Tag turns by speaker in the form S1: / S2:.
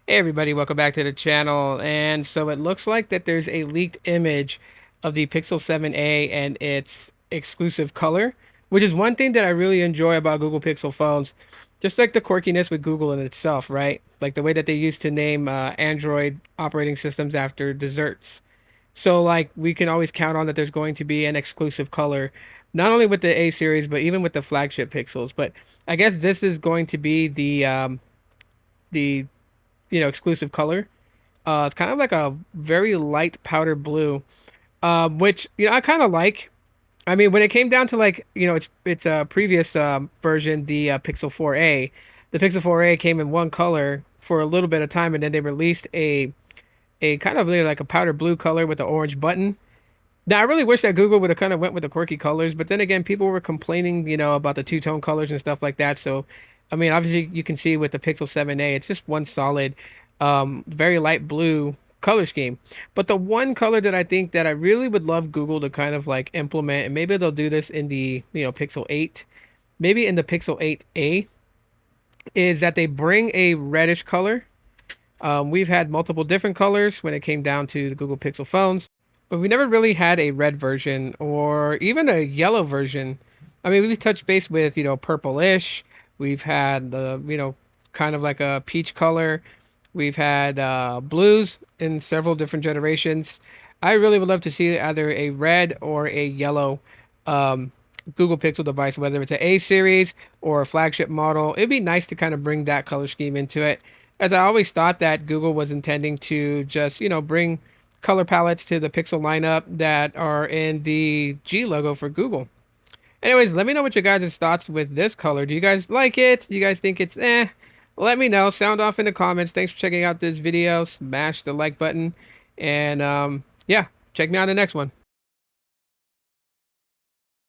S1: Hey everybody, welcome back to the channel. And so it looks like that there's a leaked image of the Pixel 7a and its exclusive color, which is one thing that I really enjoy about Google Pixel phones. Just like the quirkiness with Google in itself, right? Like the way that they used to name Android operating systems after desserts. So like we can always count on that there's going to be an exclusive color, not only with the A series, but even with the flagship Pixels. But I guess this is going to be the exclusive color. It's kind of like a very light powder blue, which I kind of like. I mean, when it came down to like its a previous version, the Pixel 4a, the Pixel 4a came in one color for a little bit of time, and then they released a kind of really like a powder blue color with the orange button. Now, I really wish that Google would have kind of went with the quirky colors, but then again, people were complaining, about the two-tone colors and stuff like that. So, I mean, obviously, you can see with the Pixel 7a, it's just one solid, very light blue color scheme. But the one color that I think that I really would love Google to kind of like implement, and maybe they'll do this in the, Pixel 8, maybe in the Pixel 8a, is that they bring a reddish color. We've had multiple different colors when it came down to the Google Pixel phones, but we never really had a red version or even a yellow version. I mean, we've touched base with, purplish. We've had the, kind of like a peach color. We've had blues in several different generations. I really would love to see either a red or a yellow um, Google Pixel device, whether it's an A series or a flagship model. It'd be nice to kind of bring that color scheme into it, as I always thought that Google was intending to just, bring color palettes to the Pixel lineup that are in the G logo for Google. Anyways, let me know what your guys' thoughts with this color. Do you guys like it? Do you guys think it's eh? Let me know. Sound off in the comments. Thanks for checking out this video. Smash the like button. And yeah, check me out in the next one.